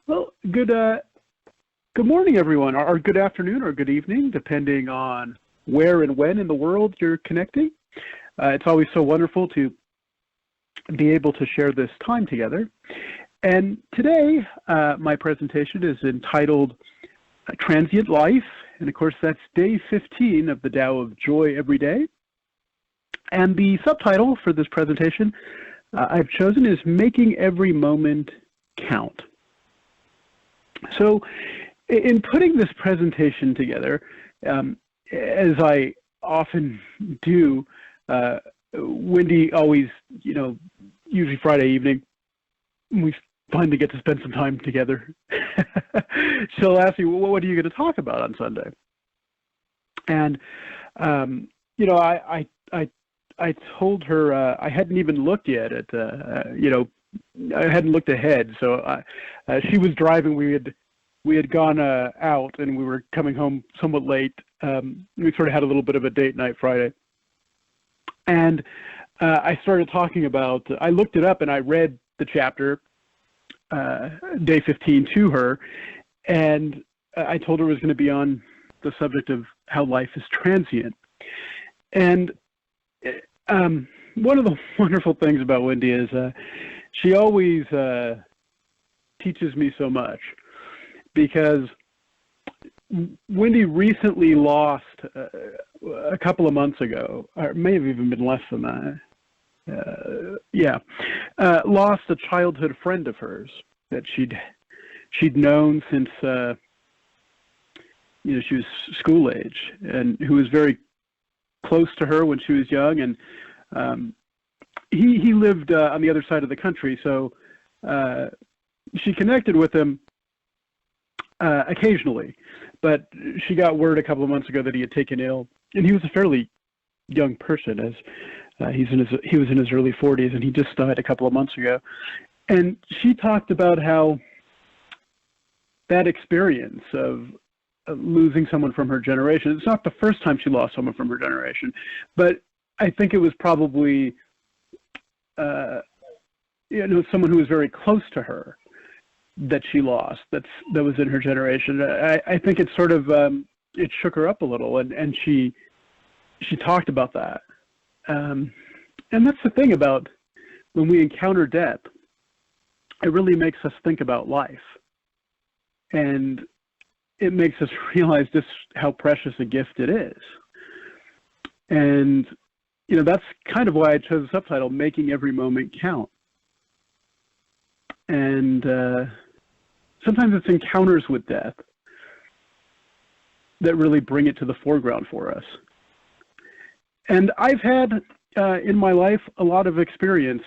Well, good morning, everyone, or good afternoon, or good evening, depending on where and when in the world you're connecting. It's always so wonderful to be able to share this time together. And today, my presentation is entitled Transient Life, and of course, that's day 15 of the Tao of Joy Every Day. And the subtitle for this presentation I've chosen is Making Every Moment Count. So in putting this presentation together, as I often do, Wendy always, usually Friday evening, we finally get to spend some time together. She'll ask me, well, what are you going to talk about on Sunday? And, I told her I hadn't even looked yet at, I hadn't looked ahead. So she was driving. We had gone out, and we were coming home somewhat late. We sort of had a little bit of a date night Friday. And I started talking about, I looked it up and I read the chapter, day 15, to her. And I told her it was going to be on the subject of how life is transient. And one of the wonderful things about Wendy is she always teaches me so much, because Wendy recently lost, a couple of months ago, or it may have even been less than that, lost a childhood friend of hers that she'd known since she was school age, and who was very close to her when she was young. And he lived on the other side of the country, so she connected with him occasionally, but she got word a couple of months ago that he had taken ill, and he was a fairly young person, as he was in his early 40s, and he just died a couple of months ago. And she talked about how that experience of losing someone from her generation, it's not the first time she lost someone from her generation, but I think it was probably someone who was very close to her that she lost, that was in her generation. I think it sort of it shook her up a little, and she talked about that. And that's the thing about when we encounter death, it really makes us think about life, and it makes us realize just how precious a gift it is. And that's kind of why I chose the subtitle, Making Every Moment Count. And sometimes it's encounters with death that really bring it to the foreground for us. And I've had in my life a lot of experience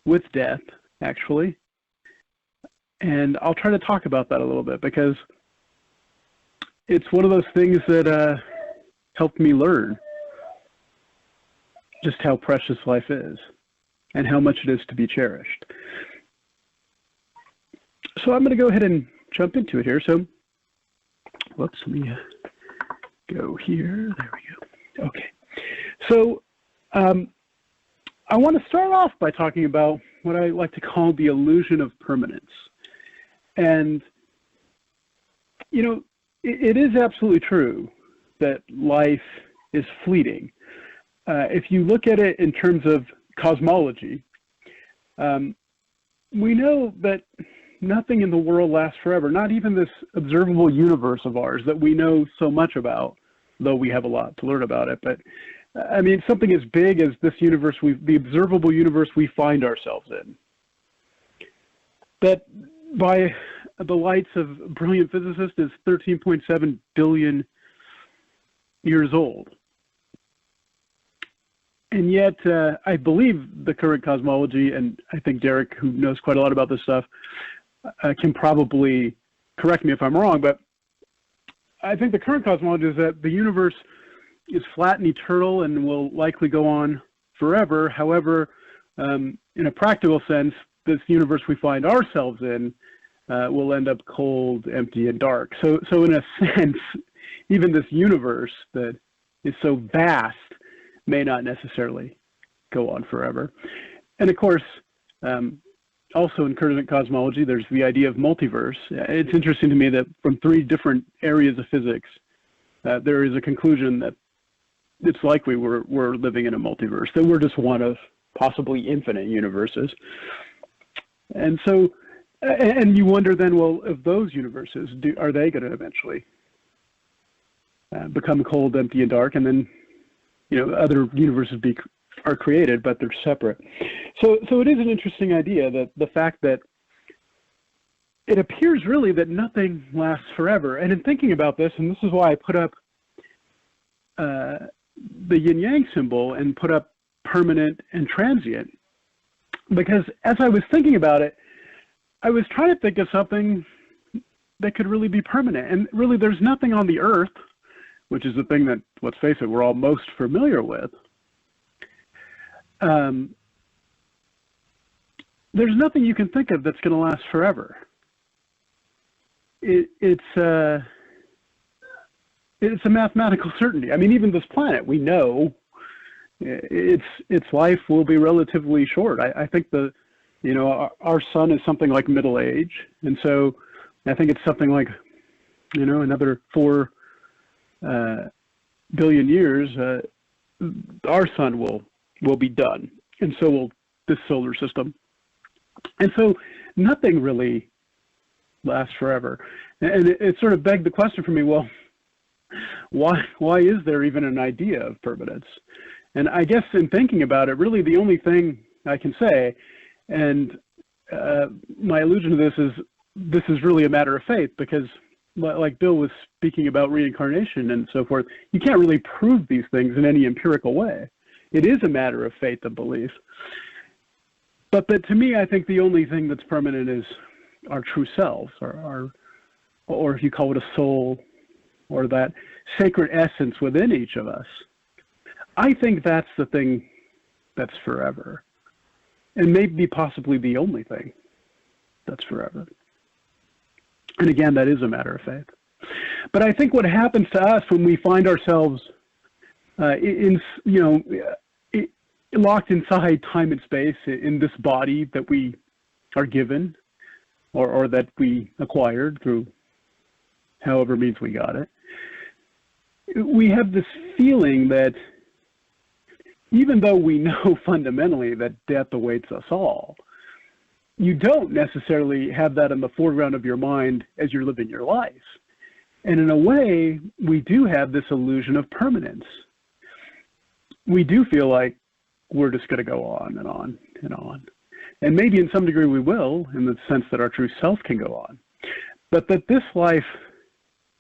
with death, actually. And I'll try to talk about that a little bit, because it's one of those things that helped me learn just how precious life is and how much it is to be cherished. So I'm going to go ahead and jump into it here. So, whoops, let me go here. There we go. Okay. So I want to start off by talking about what I like to call the illusion of permanence. And, it is absolutely true that life is fleeting. If you look at it in terms of cosmology, we know that nothing in the world lasts forever, not even this observable universe of ours that we know so much about, though we have a lot to learn about it. But I mean, something as big as this universe, the observable universe we find ourselves in, that by the lights of brilliant physicists is 13.7 billion years old. And yet, I believe the current cosmology, and I think Derek, who knows quite a lot about this stuff, can probably correct me if I'm wrong, but I think the current cosmology is that the universe is flat and eternal and will likely go on forever. However, in a practical sense, this universe we find ourselves in will end up cold, empty, and dark. So in a sense, even this universe that is so vast may not necessarily go on forever. And of course, also in current cosmology, there's the idea of multiverse. It's interesting to me that from 3 different areas of physics, there is a conclusion that it's likely we're living in a multiverse, that we're just one of possibly infinite universes. And so, and you wonder then, well, of those universes, are they going to eventually become cold, empty, and dark, and then, other universes are created, but they're separate. So it is an interesting idea, that the fact that it appears really that nothing lasts forever. And in thinking about this, and this is why I put up the yin-yang symbol and put up permanent and transient, because as I was thinking about it, I was trying to think of something that could really be permanent. And really, there's nothing on the earth, which is the thing that, let's face it, we're all most familiar with. There's nothing you can think of that's going to last forever. It's a mathematical certainty. I mean, even this planet, we know its life will be relatively short. I think our sun is something like middle age, and so I think it's something like another 4 billion years. Our sun will be done, and so will this solar system. And so nothing really lasts forever. And it sort of begged the question for me, well, why is there even an idea of permanence? And I guess in thinking about it, really the only thing I can say, and my allusion to this is really a matter of faith, because like Bill was speaking about reincarnation and so forth, you can't really prove these things in any empirical way. It is a matter of faith and belief. But to me, I think the only thing that's permanent is our true selves, or if you call it a soul, or that sacred essence within each of us. I think that's the thing that's forever, and maybe possibly the only thing that's forever. And again, that is a matter of faith. But I think what happens to us when we find ourselves locked inside time and space in this body that we are given, or that we acquired through however means we got it, we have this feeling that even though we know fundamentally that death awaits us all, you don't necessarily have that in the foreground of your mind as you're living your life. And in a way, we do have this illusion of permanence. We do feel like we're just going to go on and on and on. And maybe in some degree we will, in the sense that our true self can go on. But that this life,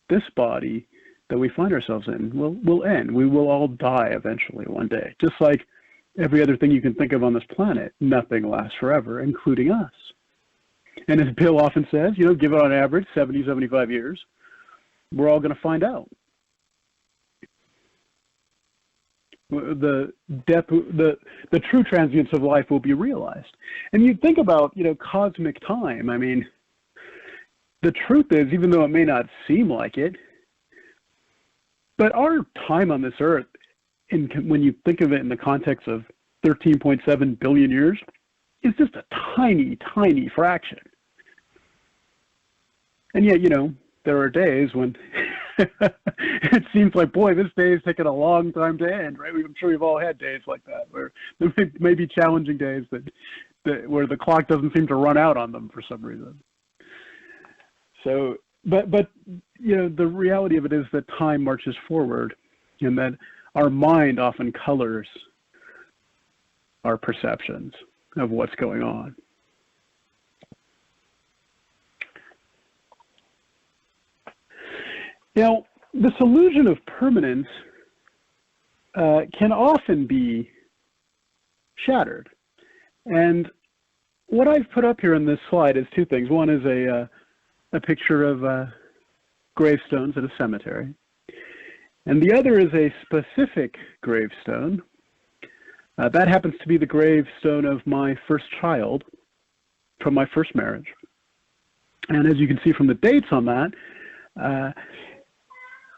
this body that we find ourselves in will end. We will all die eventually one day. Just like every other thing you can think of on this planet, nothing lasts forever, including us. And as Bill often says, give it on average 70, 75 years, we're all going to find out. The true transience of life will be realized. And you think about, cosmic time. I mean, the truth is, even though it may not seem like it, but our time on this earth, when you think of it in the context of 13.7 billion years, is just a tiny, tiny fraction. And yet, there are days when it seems like, boy, this day is taking a long time to end, right? I'm sure we've all had days like that, where there may be challenging days where the clock doesn't seem to run out on them for some reason. So, but the reality of it is that time marches forward, and that our mind often colors our perceptions of what's going on. Now, this illusion of permanence can often be shattered. And what I've put up here in this slide is 2 things. One is a picture of gravestones at a cemetery. And the other is a specific gravestone. That happens to be the gravestone of my first child from my first marriage. And as you can see from the dates on that,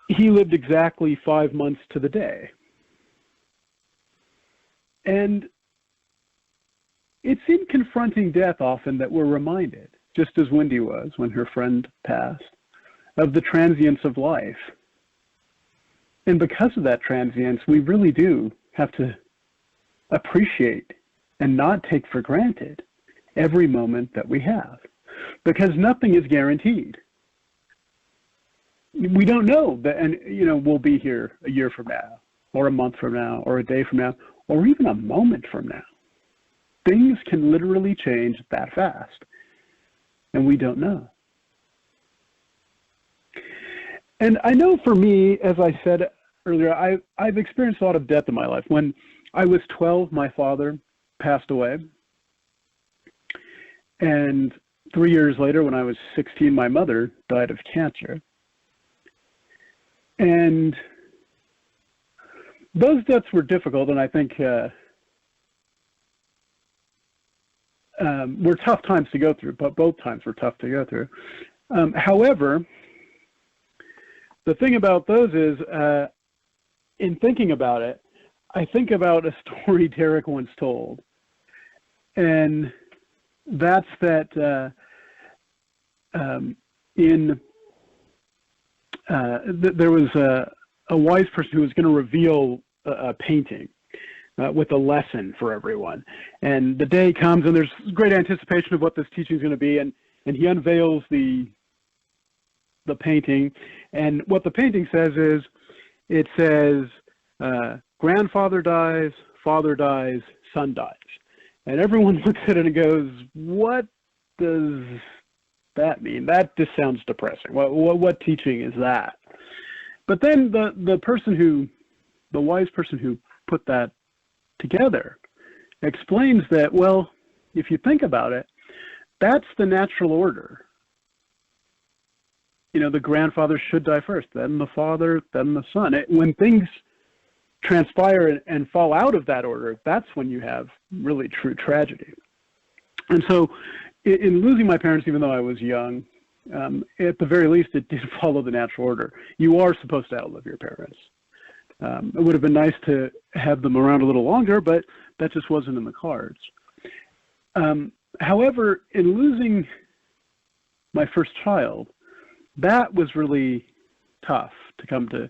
he lived exactly 5 months to the day. And it's in confronting death often that we're reminded, just as Wendy was when her friend passed, of the transience of life. And because of that transience, we really do have to appreciate and not take for granted every moment that we have, because nothing is guaranteed. We don't know that, and we'll be here a year from now, or a month from now, or a day from now, or even a moment from now. Things can literally change that fast, and we don't know. And I know for me, as I said earlier, I've experienced a lot of death in my life. When I was 12, my father passed away. And 3 years later, when I was 16, my mother died of cancer. And those deaths were difficult, and I think were tough times to go through, but both times were tough to go through. However, the thing about those is, in thinking about it, I think about a story Derek once told, and that's that there was a wise person who was going to reveal a painting with a lesson for everyone. And the day comes, and there's great anticipation of what this teaching is going to be, and he unveils the painting. And what the painting says is, it says, grandfather dies, father dies, son dies. And everyone looks at it and goes, what does that mean? That just sounds depressing. What teaching is that? But then the wise person who put that together explains that, well, if you think about it, that's the natural order. The grandfather should die first, then the father, then the son. When things transpire and fall out of that order, that's when you have really true tragedy. And so in losing my parents, even though I was young, at the very least, it did follow the natural order. You are supposed to outlive your parents. It would have been nice to have them around a little longer, but that just wasn't in the cards. However, in losing my first child, that was really tough to come to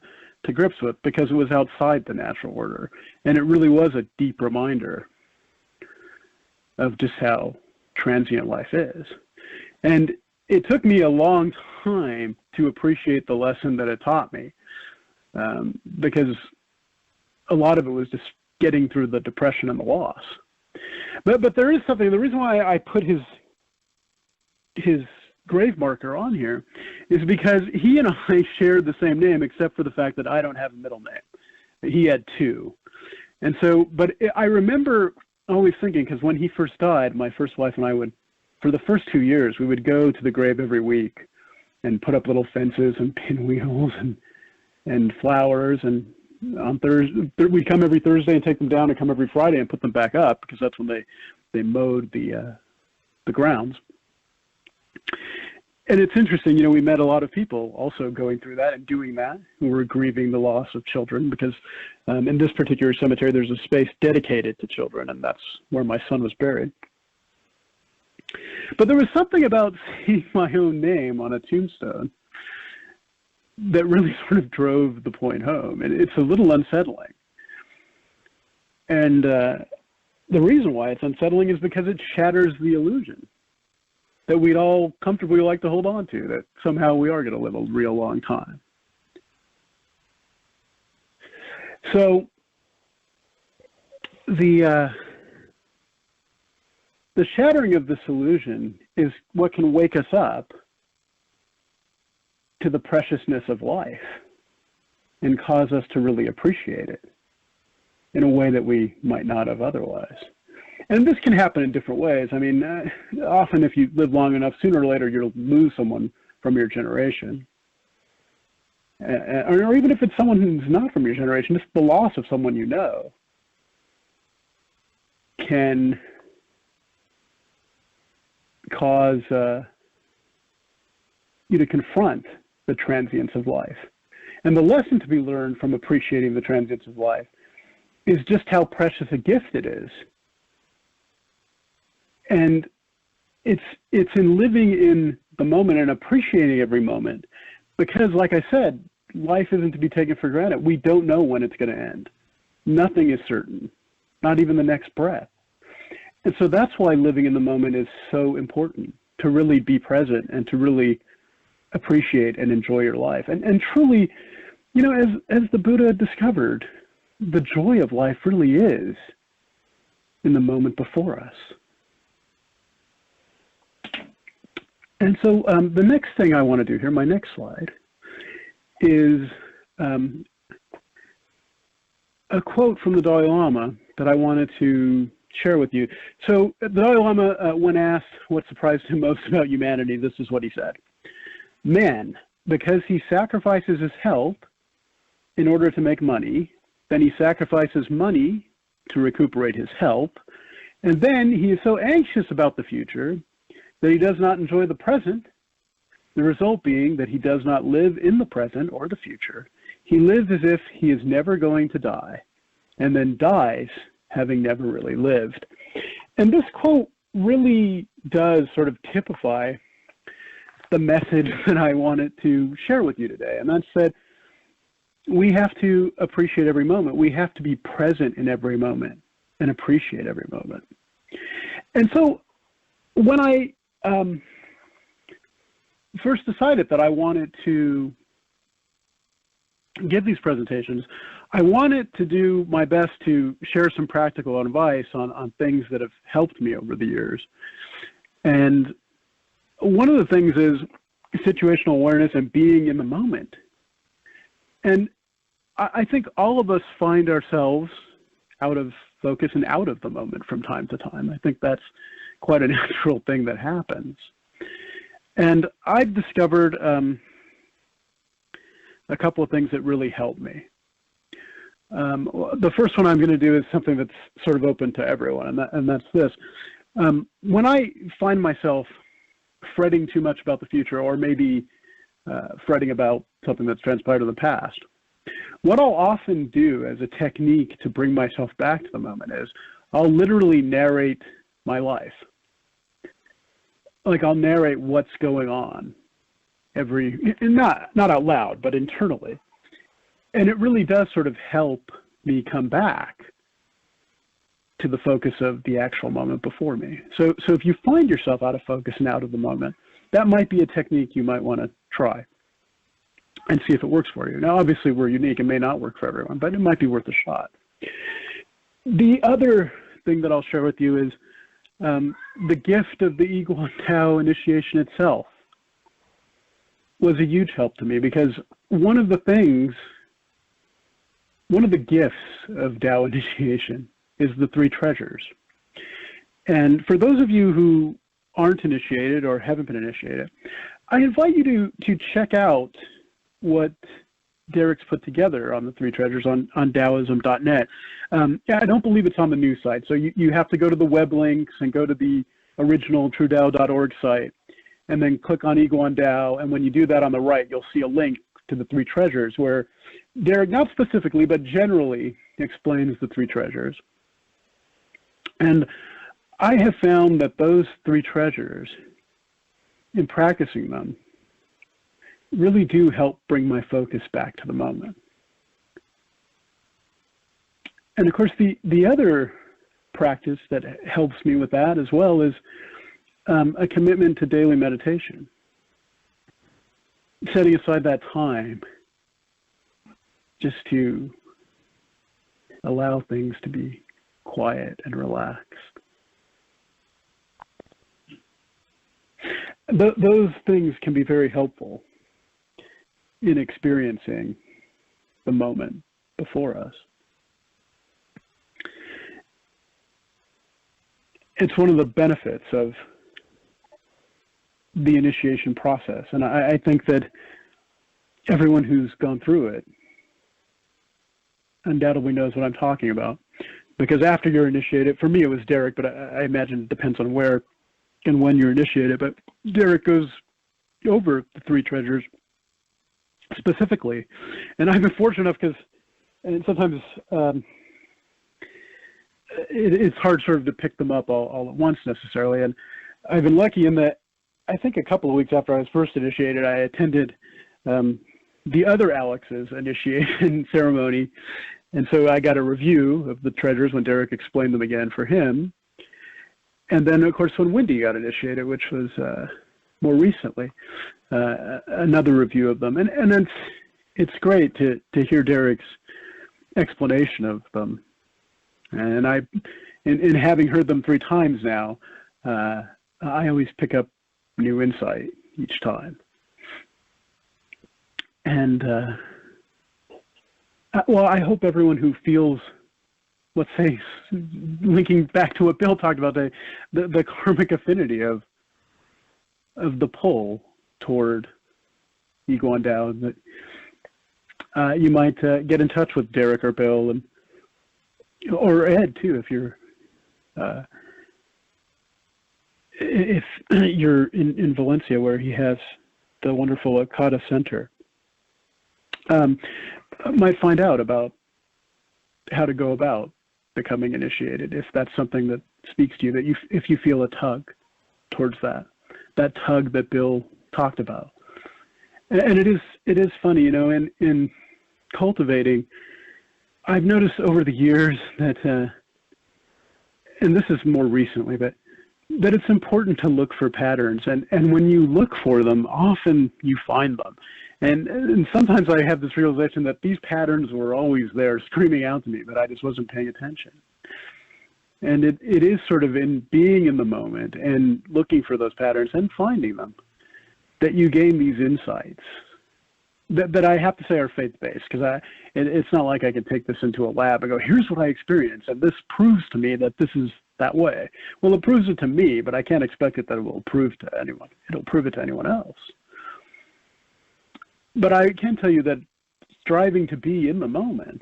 grips with, because it was outside the natural order. And it really was a deep reminder of just how transient life is. And it took me a long time to appreciate the lesson that it taught me, because a lot of it was just getting through the depression and the loss. But there is something, the reason why I put his grave marker on here is because he and I shared the same name, except for the fact that I don't have a middle name. He had two. And so, but I remember always thinking, because when he first died, my first wife and I would, for the first 2 years, we would go to the grave every week and put up little fences and pinwheels and flowers. And on Thursday, we'd come every Thursday and take them down, and come every Friday and put them back up, because that's when they mowed the grounds. And it's interesting, we met a lot of people also going through that and doing that, who were grieving the loss of children, because in this particular cemetery, there's a space dedicated to children, and that's where my son was buried. But there was something about seeing my own name on a tombstone that really sort of drove the point home. And it's a little unsettling. And the reason why it's unsettling is because it shatters the illusion that we'd all comfortably like to hold on to, that somehow we are going to live a real long time. So the shattering of this illusion is what can wake us up to the preciousness of life and cause us to really appreciate it in a way that we might not have otherwise. And this can happen in different ways. I mean, often if you live long enough, sooner or later you'll lose someone from your generation. Or even if it's someone who's not from your generation, just the loss of someone you know can cause you to confront the transience of life. And the lesson to be learned from appreciating the transience of life is just how precious a gift it is And it's in living in the moment and appreciating every moment, because, like I said, life isn't to be taken for granted. We don't know when it's going to end. Nothing is certain, not even the next breath. And so that's why living in the moment is so important, to really be present and to really appreciate and enjoy your life. And truly, you know, as the Buddha discovered, the joy of life really is in the moment before us. And so the next thing I want to do here, my next slide, is a quote from the Dalai Lama that I wanted to share with you. So the Dalai Lama, when asked what surprised him most about humanity, this is what he said. Man, because he sacrifices his health in order to make money, then he sacrifices money to recuperate his health, and then he is so anxious about the future that he does not enjoy the present, the result being that he does not live in the present or the future. He lives as if he is never going to die, and then dies having never really lived. And this quote really does sort of typify the message that I wanted to share with you today, and that's that we have to appreciate every moment. We have to be present in every moment and appreciate every moment. And so when I first decided that I wanted to give these presentations, I wanted to do my best to share some practical advice on things that have helped me over the years. And one of the things is situational awareness and being in the moment. And I think all of us find ourselves out of focus and out of the moment from time to time. I think that's quite a natural thing that happens. And I've discovered a couple of things that really help me. The first one I'm going to do is something that's sort of open to everyone, and that's this. When I find myself fretting too much about the future, or maybe fretting about something that's transpired in the past, what I'll often do as a technique to bring myself back to the moment is I'll literally narrate my life. Like, I'll narrate what's going on not out loud, but internally. And it really does sort of help me come back to the focus of the actual moment before me. So if you find yourself out of focus and out of the moment, that might be a technique you might want to try and see if it works for you. Now, obviously, we're unique and may not work for everyone, but it might be worth a shot. The other thing that I'll share with you is the gift of the Iguan Tao initiation itself was a huge help to me, because one of the gifts of Tao initiation is the three treasures. And for those of you who aren't initiated or haven't been initiated, I invite you to check out what Derek's put together on the three treasures on Taoism.net. I don't believe it's on the new site, so you have to go to the web links and go to the original truedao.org site, and then click on Iguan Tao, and when you do that on the right, you'll see a link to the three treasures where Derek, not specifically, but generally explains the three treasures. And I have found that those three treasures, in practicing them, really do help bring my focus back to the moment. And of course, the other practice that helps me with that as well is a commitment to daily meditation. Setting aside that time just to allow things to be quiet and relaxed. Those things can be very helpful in experiencing the moment before us. It's one of the benefits of the initiation process, and I think that everyone who's gone through it undoubtedly knows what I'm talking about, because after you're initiated, for me it was Derek, but I imagine it depends on where and when you're initiated, but Derek goes over the three treasures specifically. And I've been fortunate enough because, and sometimes it's hard sort of to pick them up all at once necessarily. And I've been lucky in that I think a couple of weeks after I was first initiated, I attended the other Alex's initiation ceremony. And so I got a review of the treasures when Derek explained them again for him. And then, of course, when Wendy got initiated, which was more recently, another review of them. And it's great to hear Derek's explanation of them. And in having heard them 3 times now, I always pick up new insight each time. And, well, I hope everyone who feels, let's say, linking back to what Bill talked about, the karmic affinity of the pull toward ego and Tao, that you might get in touch with Derek or Bill, or Ed too, if you're in Valencia, where he has the wonderful Akata Center. Might find out about how to go about becoming initiated, if that's something that speaks to you, that if you feel a tug towards that tug that Bill talked about. And it is funny, you know, in cultivating, I've noticed over the years that, and this is more recently, but that it's important to look for patterns. And when you look for them, often you find them. And sometimes I have this realization that these patterns were always there screaming out to me, but I just wasn't paying attention. And it is sort of in being in the moment and looking for those patterns and finding them that you gain these insights that I have to say are faith-based, because it's not like I can take this into a lab and go, here's what I experienced, and this proves to me that this is that way. Well, it proves it to me, but I can't expect it that it will prove to anyone. It'll prove it to anyone else. But I can tell you that striving to be in the moment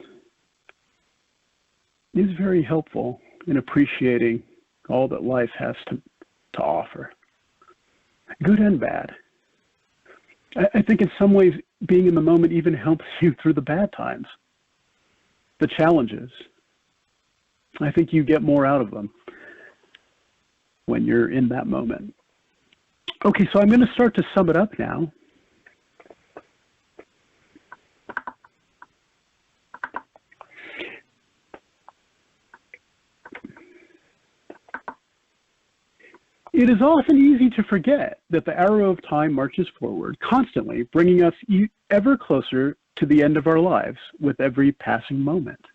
is very helpful in appreciating all that life has to offer, good and bad. I think in some ways being in the moment even helps you through the bad times, the challenges. I think you get more out of them when you're in that moment. Okay, so I'm going to start to sum it up now. It is often easy to forget that the arrow of time marches forward, constantly bringing us ever closer to the end of our lives with every passing moment.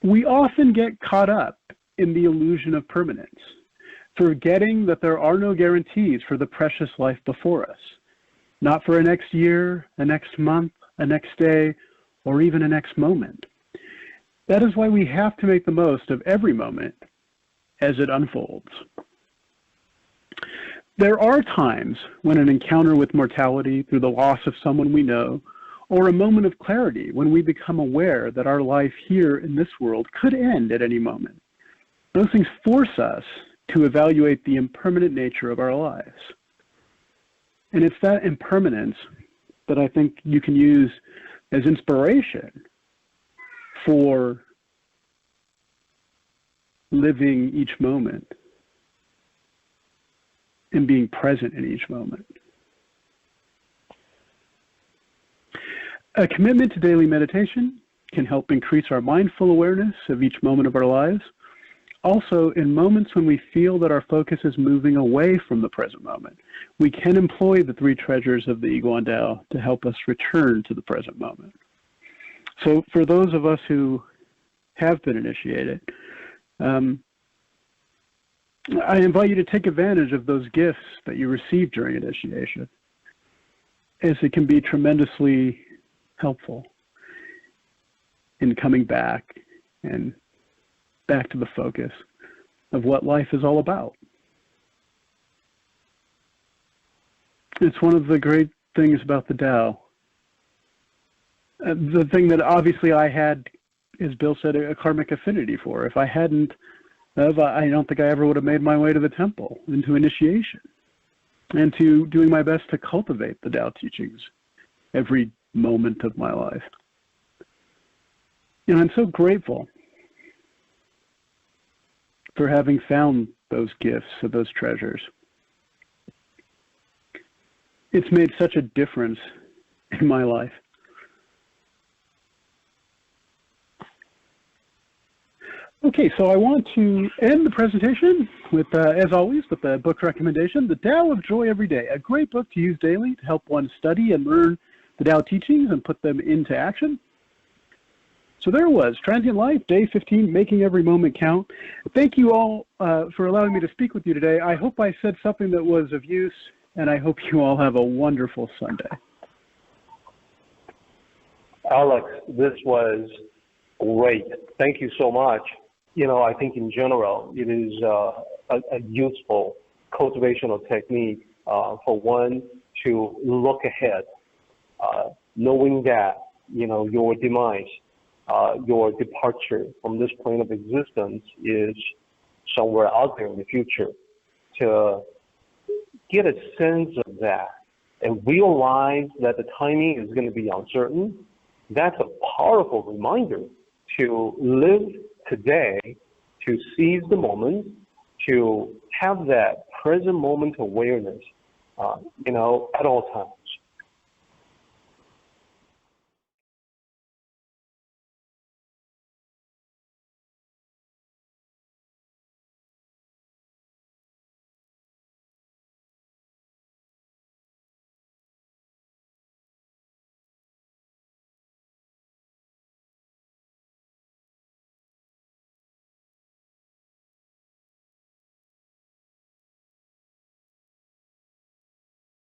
We often get caught up in the illusion of permanence, forgetting that there are no guarantees for the precious life before us, not for a next year, a next month, a next day, or even a next moment. That is why we have to make the most of every moment as it unfolds. There are times when an encounter with mortality through the loss of someone we know, or a moment of clarity when we become aware that our life here in this world could end at any moment. Those things force us to evaluate the impermanent nature of our lives. And it's that impermanence that I think you can use as inspiration for living each moment and being present in each moment. A commitment to daily meditation can help increase our mindful awareness of each moment of our lives. Also, in moments when we feel that our focus is moving away from the present moment, we can employ the 3 treasures of the Ego and Tao to help us return to the present moment. So for those of us who have been initiated, I invite you to take advantage of those gifts that you receive during initiation, as it can be tremendously helpful in coming back and back to the focus of what life is all about. It's one of the great things about the Tao. The thing that obviously I had, as Bill said, a karmic affinity for. If I hadn't, I don't think I ever would have made my way to the temple, into initiation, and to doing my best to cultivate the Tao teachings every moment of my life. And I'm so grateful for having found those gifts or those treasures. It's made such a difference in my life. Okay, so I want to end the presentation with, as always, with the book recommendation, The Tao of Joy Every Day, a great book to use daily to help one study and learn the Tao teachings and put them into action. So there it was, Transient Life, Day 15, Making Every Moment Count. Thank you all for allowing me to speak with you today. I hope I said something that was of use, and I hope you all have a wonderful Sunday. Alex, this was great. Thank you so much. You know, I think in general, it is a useful cultivational technique for one to look ahead, knowing that, you know, your demise, your departure from this plane of existence is somewhere out there in the future. To get a sense of that and realize that the timing is going to be uncertain, that's a powerful reminder to live today, to seize the moment, to have that present moment awareness, you know, at all times.